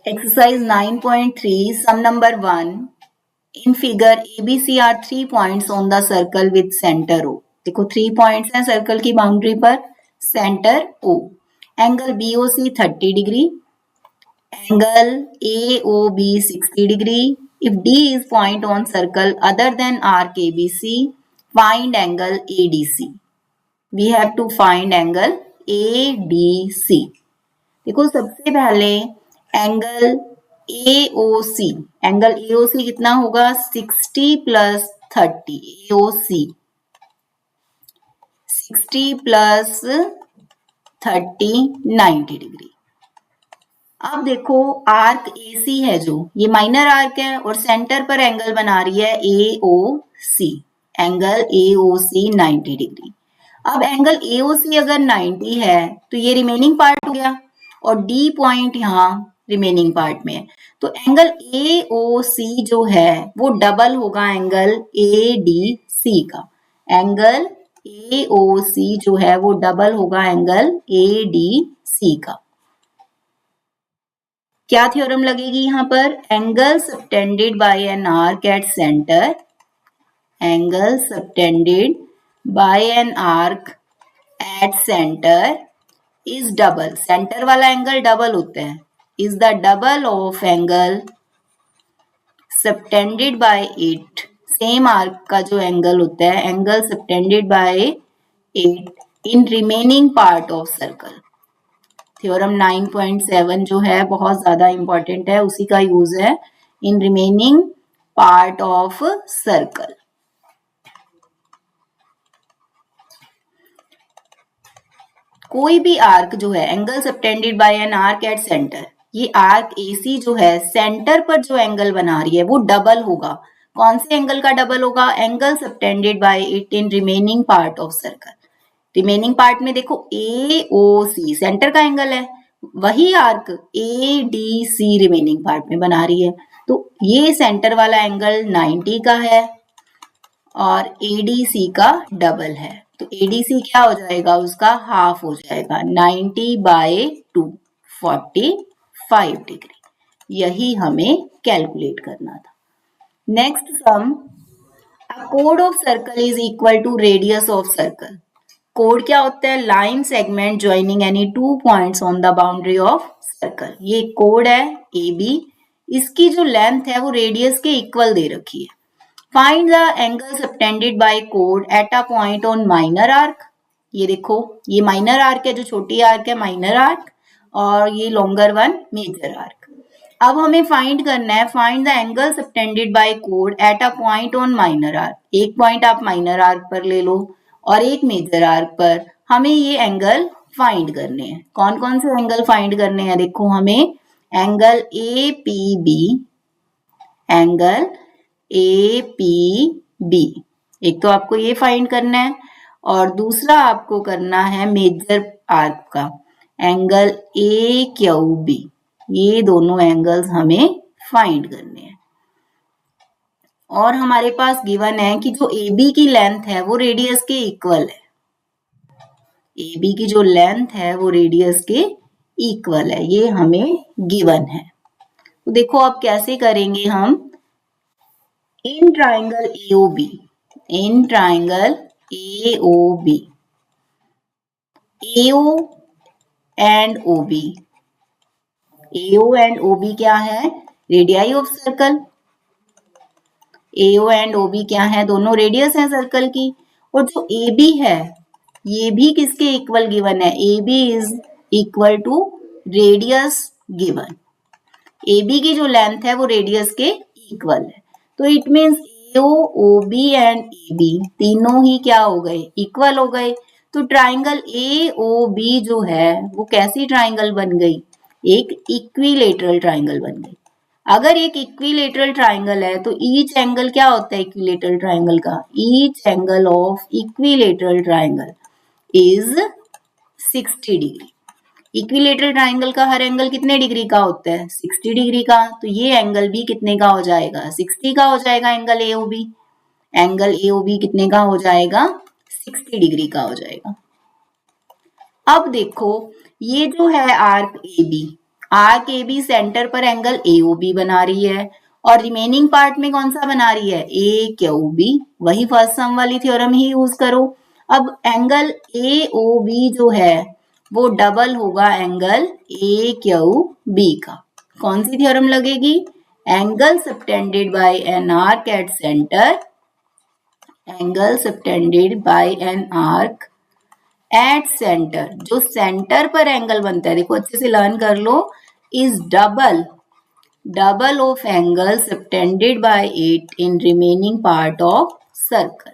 Exercise 9.3, sum number 1. In figure ABC are 3 points on the circle with center O. देखो 3 points हैं circle की boundary पर, center O. Angle BOC 30 degree, angle AOB 60 degree. If D is point on circle other than arc ABC, find angle ADC. We have to find angle ADC. देखो सबसे पहले angle AOC, angle AOC कितना होगा 60 plus 30, AOC 60 plus 30 90 degree. अब देखो arc AC है जो ये माइनर आर्क है और सेंटर पर एंगल बना रही है AOC, एंगल AOC 90 डिग्री। अब एंगल AOC अगर 90 है तो ये रिमेनिंग पार्ट हो गया और D पॉइंट यहाँ रिमेनिंग पार्ट में है, तो एंगल AOC जो है वो डबल होगा एंगल ADC का। एंगल AOC जो है वो डबल होगा एंगल ADC का। क्या थ्योरम लगेगी यहाँ पर? Angle subtended by an arc at centre, angle subtended by an arc at centre is double, centre वाला एंगल डबल होता है, is the double of angle subtended by it, same arc का जो एंगल होता है angle subtended by it in remaining part of circle. Theorem 9.7 जो है बहुत ज्यादा इंपॉर्टेंट है, उसी का यूज है, इन रिमेनिंग पार्ट ऑफ सर्कल। कोई भी आर्क जो है angle subtended by an arc at centre, ये आर्क AC जो है सेंटर पर जो एंगल बना रही है वो डबल होगा। कौन से एंगल का डबल होगा? Angle subtended by it in remaining part of circle. Remaining part में देखो AOC सेंटर का एंगल है, वही आर्क ADC रिमेनिंग पार्ट में बना रही है, तो ये सेंटर वाला एंगल 90 का है और ADC का डबल है, तो ADC क्या हो जाएगा? उसका हाफ हो जाएगा, 90/2 45 डिग्री। यही हमें कैलकुलेट करना था। नेक्स्ट सम, अ कोड of circle is equal to radius of circle. कोड क्या होता है? Line segment joining any 2 points on the boundary of circle. ये कोड है AB, इसकी जो लेंथ है वो रेडियस के इक्वल दे रखी है। Find the angle subtended bye code at a point on minor arc. ये देखो ये माइनर आर्क है, जो छोटी आर्क है माइनर आर्क, और ये लॉन्गर वन मेजर आर्क। अब हमें फाइंड करना है, find the angle subtended bye code at a point on minor arc. एक पॉइंट आप माइनर आर्क पर ले लो और एक मेजर आर्क पर, हमें ये एंगल फाइंड करने हैं। कौन कौन से एंगल फाइंड करने हैं? देखो हमें एंगल APB, एंगल APB, एक तो आपको ये फाइंड करना है और दूसरा आपको करना है मेजर आर्क का एंगल AQB। ये दोनों एंगल्स हमें फाइंड करने हैं। और हमारे पास गिवन है कि जो AB की लेंथ है वो रेडियस के इक्वल है, AB की जो लेंथ है वो रेडियस के इक्वल है, ये हमें गिवन है। तो देखो अब कैसे करेंगे हम, in triangle AOB, in triangle AOB, AO and OB, AO and OB क्या है? Radii of circle. AO and OB क्या है? दोनों रेडियस है सर्कल की। और जो AB है ये भी किसके इक्वल गिवन है? AB is equal to radius given. AB की जो लेंथ है वो रेडियस के इक्वल है, तो it means AO, OB and AB तीनों ही क्या हो गए? इक्वल हो गए। तो ट्राइंगल AOB जो है वो कैसी ट्राइंगल बन गई? एक इक्विलेटरल ट्राइंगल बन गई। अगर एक इक्विलेटरल ट्राइंगल है तो ईच एंगल क्या होता है इक्विलेटरल ट्राइंगल का? Each angle of equilateral triangle is 60 degree. Equilateral triangle का हर एंगल कितने डिग्री का होता है? 60 डिग्री का। तो ये एंगल भी कितने का हो जाएगा? 60 का हो जाएगा एंगल AOB। एंगल AOB कितने का हो जाएगा? 60 डिग्री का हो जाएगा। अब देखो ये जो है arc AB arc A B centre पर एंगल AOB बना रही है और रिमेनिंग पार्ट में कौन सा बना रही है, AQB। वही फर्स्ट सम वाली थ्योरम ही यूज करो। अब एंगल AOB जो है वो डबल होगा एंगल AQB का। कौन सी थ्योरम लगेगी, angle subtended by an arc at centre, angle subtended by an arc at centre, जो सेंटर पर एंगल बनता है, देखो अच्छे से लर्न कर लो, is double of angle subtended by it in remaining part of circle,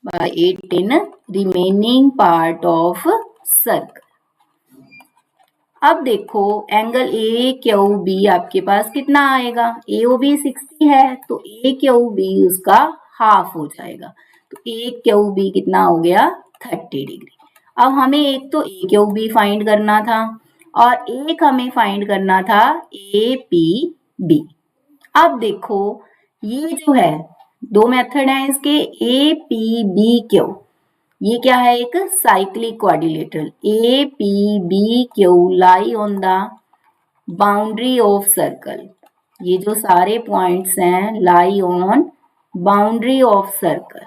by it in remaining part of circle। अब देखो एंगल AQB आपके पास कितना आएगा, AOB 60 है तो AQB उसका हाफ हो जाएगा, तो AQB कितना हो गया 30 डिग्री। अब हमें एक तो AQB फाइंड करना था और एक हमें फाइंड करना था APB। अब देखो ये जो है दो मेथड है इसके, APBQ, ये क्या है, एक cyclic quadrilateral. APBQ lie on the boundary of circle, ये जो सारे पॉइंट्स हैं lie on boundary of circle.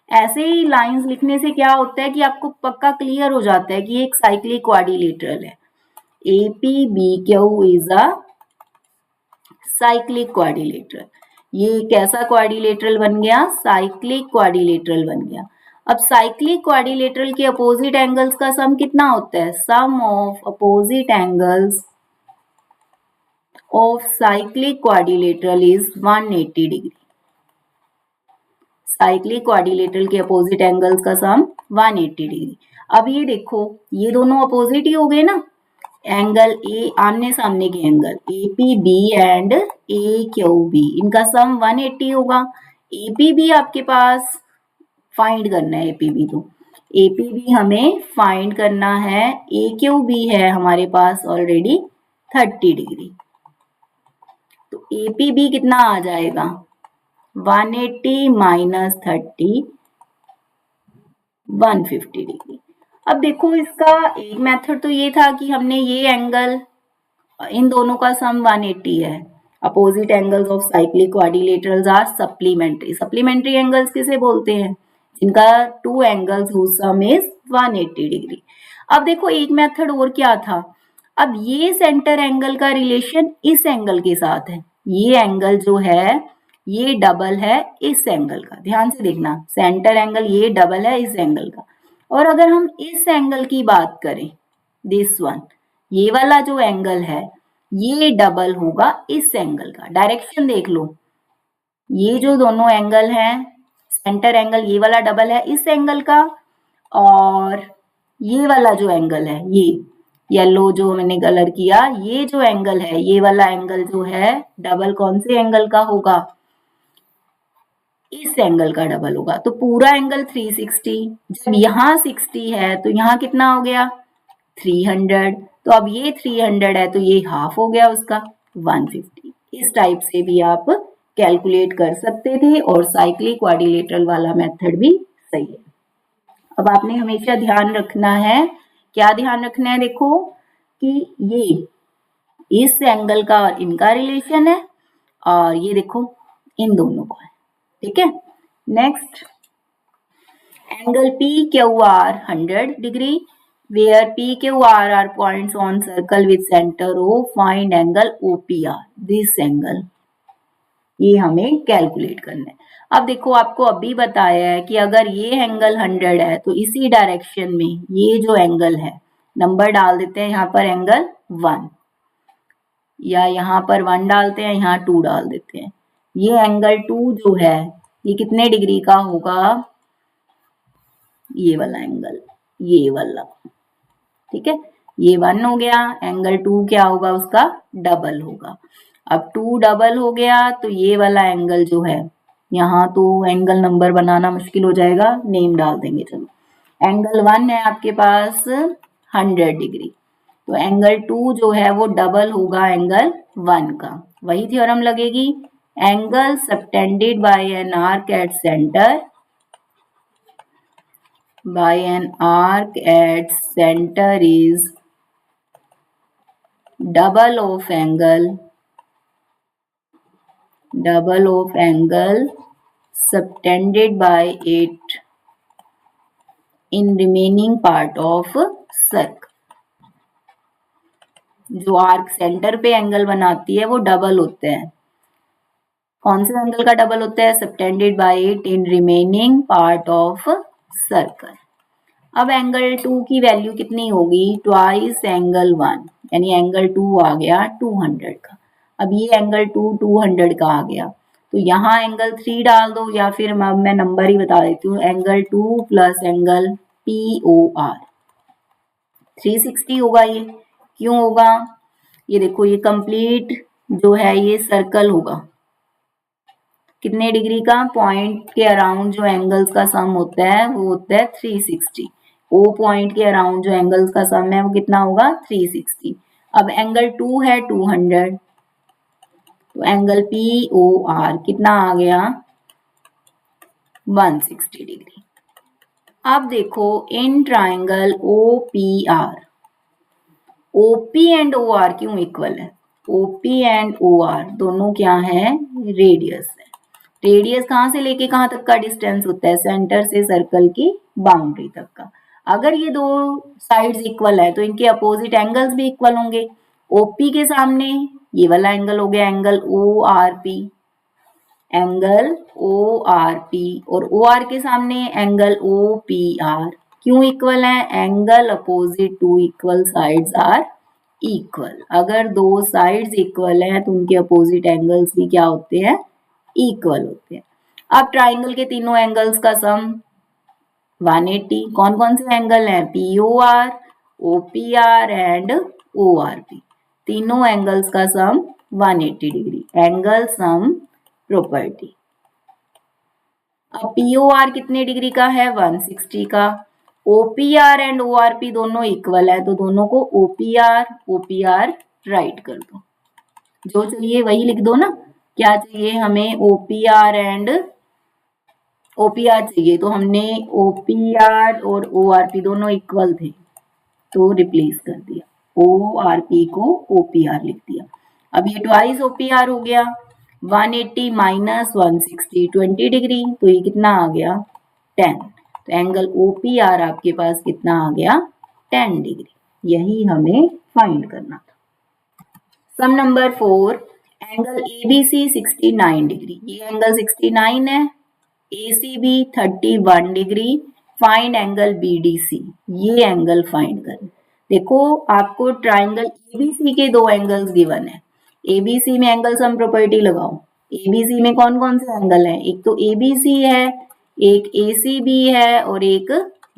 ऐसे ही लाइंस लिखने से क्या होता है कि आपको पक्का क्लियर हो जाता है कि ये एक साइक्लिक क्वाड्रिलेटरल है। APBQ is a cyclic quadrilateral. ये कैसा क्वाड्रिलेटरल बन गया, साइक्लिक क्वाड्रिलेटरल बन गया। अब साइक्लिक क्वाड्रिलेटरल के अपोजिट एंगल्स का सम कितना होता है, sum of opposite angles of cyclic quadrilateral is 180 degree. Cyclic quadrilateral के अपोजिट एंगल्स का सम 180 डिग्री। अब ये देखो ये दोनों अपोजिट ही हो गए ना, एंगल ए आमने सामने के एंगल APB एंड AQB, इनका सम 180 होगा। APB आपके पास फाइंड करना है, तो APB हमें फाइंड करना है, AQB है हमारे पास ऑलरेडी 30 डिग्री, तो APB कितना आ जाएगा 180 माइनस 30 150 डिग्री। अब देखो इसका एक मेथड तो ये था कि हमने ये एंगल, इन दोनों का सम 180 है। Opposite angles of cyclic quadrilaterals are supplementary. Supplementary angles किसे बोलते हैं, जिनका two angles whose sum is 180 degree. अब देखो एक मेथड और क्या था, अब ये सेंटर एंगल का रिलेशन इस एंगल के साथ है, ये एंगल जो है ये डबल है इस एंगल का, ध्यान से देखना, सेंटर एंगल ये डबल है इस एंगल का। और अगर हम इस एंगल की बात करें, दिस वन, ये वाला जो एंगल है ये डबल होगा इस एंगल का। डायरेक्शन देख लो, ये जो दोनों एंगल हैं, सेंटर एंगल ये वाला डबल है इस एंगल का, और ये वाला जो एंगल है, ये येलो जो मैंने कलर किया, ये जो एंगल है, ये वाला एंगल जो है डबल कौन से एंगल का होगा, इस एंगल का डबल होगा। तो पूरा एंगल 360, जब यहाँ 60 है तो यहाँ कितना हो गया 300, तो अब ये 300 है तो ये हाफ हो गया उसका 150। इस टाइप से भी आप कैलकुलेट कर सकते थे और साइक्लिक क्वाड्रिलेटरल वाला मेथड भी सही है। अब आपने हमेशा ध्यान रखना है, क्या ध्यान रखना है, देखो कि ये इस एंगल का और इनका रिलेशन है और ये देखो इन दोनों का है, ठीक है। Next angle PQR 100 degree, where PQR are points on circle with center O, find angle OPR, this angle, ये हमें कैलकुलेट करना है। अब देखो आपको अभी बताया है कि अगर ये एंगल 100 है तो इसी डायरेक्शन में ये जो एंगल है, नंबर डाल देते हैं यहाँ पर एंगल 1, या यहाँ पर 1 डालते हैं, यहाँ 2 डाल देते हैं। ये एंगल 2 जो है ये कितने डिग्री का होगा, ये वाला एंगल, ये वाला, ठीक है। ये 1 हो गया, एंगल 2 क्या होगा उसका डबल होगा। अब 2 डबल हो गया तो ये वाला एंगल जो है, यहाँ तो एंगल नंबर बनाना मुश्किल हो जाएगा, नेम डाल देंगे, चलो। एंगल 1 है आपके पास 100 डिग्री, तो एंगल 2 जो है वो डबल होगा एंगल 1 का। वही थ्योरम लगेगी, angle subtended by an arc at centre, by an arc at center is double of angle subtended by it in remaining part of circle. जो आर्क सेंटर पे एंगल बनाती है वो डबल होते हैं. कौन से एंगल का डबल होता है? Subtended by it in remaining part of circle. अब एंगल 2 की वैल्यू कितनी होगी? ट्वाइस एंगल 1, यानी एंगल 2 आ गया 200 का. अब ये एंगल 2 200 का आ गया, तो यहाँ एंगल 3 डाल दो, या फिर मैं नंबर ही बता देती हूँ. एंगल 2 प्लस एंगल POR 360 होगा. ये क्यों होगा? ये देखो, ये कंप्लीट जो है ये सर्कल होगा. कितने डिग्री का? पॉइंट के अराउंड जो एंगल्स का सम होता है वो होता है 360. ओ पॉइंट के अराउंड जो एंगल्स का सम है वो कितना होगा? 360. अब एंगल 2 है 200, तो एंगल POR कितना आ गया? 160 डिग्री. अब देखो in triangle OPR, OP and OR क्यों इक्वल है? OP एंड OR दोनों क्या है? रेडियस है. रेडियस कहाँ से लेके कहाँ तक का डिस्टेंस होता है? सेंटर से सर्कल की बाउंड्री तक का. अगर ये दो साइड्स इक्वल है तो इनके अपोजिट एंगल्स भी इक्वल होंगे. OP के सामने ये वाला एंगल हो गया एंगल ORP, एंगल ORP, और OR के सामने एंगल OPR. क्यों इक्वल है? Angle opposite to equal sides are equal. अगर दो साइड्स इक्वल हैं तो उनके अपोजिट एंगल्स भी क्या होते हैं? इक्वल होते हैं. अब ट्राइंगल के तीनों एंगल्स का सम 180. कौन कौन से एंगल हैं? POR, OPR and ORP. तीनों एंगल्स का sum 180 degree. Angle sum property. अब POR कितने डिग्री का है? 160 का. OPR एंड ORP दोनों इक्वल है, तो दोनों को OPR राइट कर दो. जो चाहिए वही लिख दो ना. क्या चाहिए हमें? OPR चाहिए, तो हमने OPR और ORP दोनों इक्वल थे तो रिप्लेस कर दिया. ORP को OPR लिख दिया. अब ये ट्वाइस OPR हो गया. 180 माइनस 160 20 डिग्री, तो ये कितना आ गया? 10. तो एंगल OPR आपके पास कितना आ गया? 10 डिग्री. यही हमें फाइंड करना था. सम नंबर 4, एंगल ABC 69 डिग्री. ये एंगल 69 है. ACB 31 degree. Find angle BDC. ये एंगल फाइंड करना. देखो आपको ट्राइंगल ABC के दो एंगल्स गिवन है. ABC में एंगल सम प्रॉपर्टी लगाओ. ABC में कौन कौन से एंगल हैं? एक तो ABC है, एक ACB है और एक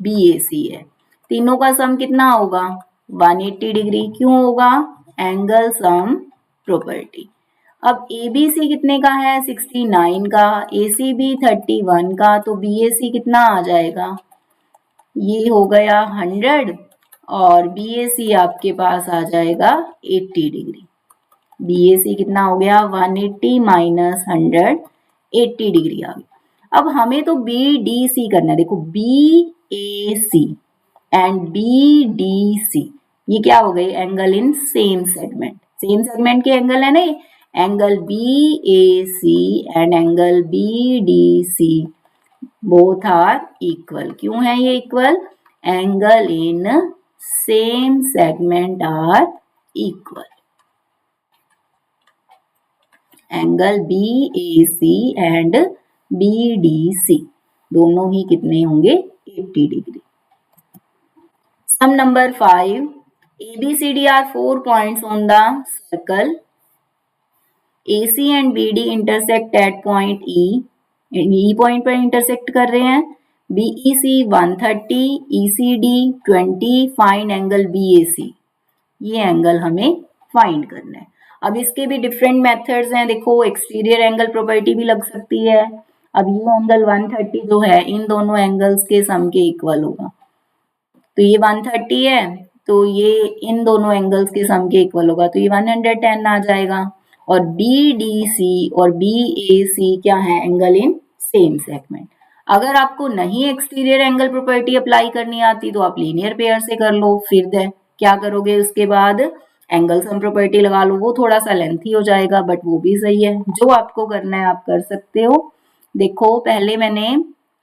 BAC है. तीनों का सम कितना होगा? 180 डिग्री. क्यों होगा? Angle sum property. अब ABC कितने का है? 69 का. ACB 31 का. तो BAC कितना आ जाएगा? ये हो गया 100 और BAC आपके पास आ जाएगा 80 डिग्री. BAC कितना हो गया? 180 माइनस 100 80 डिग्री आ गया. अब हमें तो BDC करना है. देखो BAC एंड BDC ये क्या हो गए? Angle in same segment. Same segment के एंगल है ना ये. Angle BAC and angle BDC both are equal. क्यों है ये equal? Angle in same segment are equal. Angle BAC and BDC दोनों ही कितने होंगे? 80 degree. Sum number 5, ABCD are 4 points on the circle. AC and BD intersect at point E. E point पर intersect कर रहे हैं. BEC 130, ECD 20. Find angle BAC. ये angle हमें फाइंड करना है. अब इसके भी डिफरेंट मेथड्स हैं. देखो एक्सटीरियर एंगल प्रॉपर्टी भी लग सकती है. अब ये एंगल 130 जो है इन दोनों एंगल्स के सम के इक्वल होगा. तो ये 130 है तो ये इन दोनों एंगल्स के सम के इक्वल होगा, तो ये 110 आ जाएगा. और BDC और BAC क्या है? Angle in same segment. अगर आपको नहीं एक्सटीरियर एंगल प्रॉपर्टी अप्लाई करनी आती तो आप लीनियर पेयर से कर लो. फिर क्या करोगे उसके बाद? एंगल सम प्रॉपर्टी लगा लो, वो थोड़ा सा लेंथी हो जाएगा बट वो भी सही है। जो आपको करना है आप कर सकते हो। देखो पहले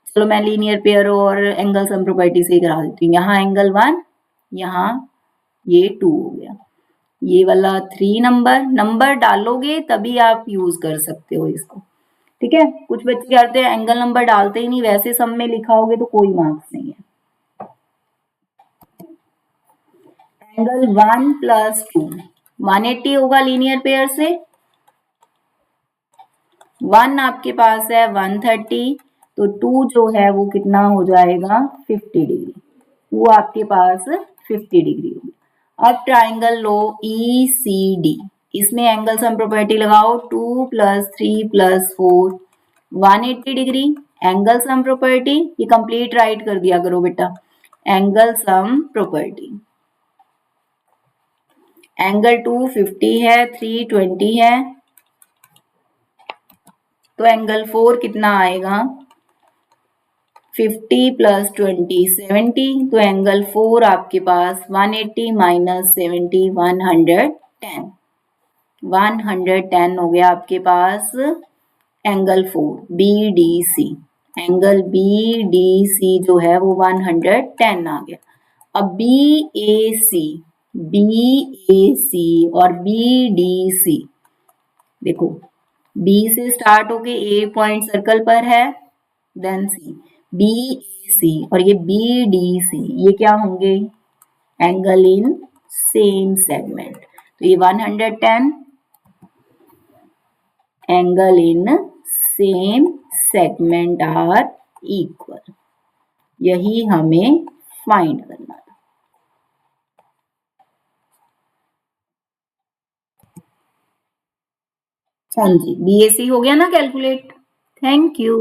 चलो मैं लीनियर पेयर और एंगल सम प्रॉपर्टी से ही करा देती हूँ। यहाँ एंगल 1, यहाँ ये 2 हो गया, ये वाला 3 नंबर डालोगे तभी आप यूज कर सकते हो इसको। ठीक है, कुछ बच्चे करते हैं एंगल नंबर डालते ही नहीं, वैसे सम में लिखाओगे तो कोई मार्क्स नहीं है। एंगल 1 + 2 180 होगा लीनियर पेयर से। 1 आपके पास है 130, तो 2 जो है वो कितना हो जाएगा 50 डिग्री। 2 आपके पास 50 डिग्री होगी। अब ट्राइंगल लो ECD, इसमें एंगल सम प्रॉपर्टी लगाओ, 2 + 3 + 4 180 डिग्री। एंगल सम प्रॉपर्टी ये कंप्लीट राइट कर दिया करो बेटा। एंगल सम प्रॉपर्टी, एंगल 2 50 है, 3 20 है, तो एंगल 4 कितना आएगा 50 + 20 70, तो एंगल 4 आपके पास 180 - 70 110, 110 हो गया आपके पास एंगल 4 BDC। एंगल BDC जो है वो 110 आ गया। अब BAC और BDC, देखो B से स्टार्ट होके A पॉइंट सर्कल पर है, देन C, BAC और ये BDC, ये क्या होंगे एंगल इन सेम सेगमेंट। तो ये 110 angle in same segment are equal, यही हमें फाइंड करना था। हाँ जी, BAC हो गया ना कैलकुलेट। Thank you.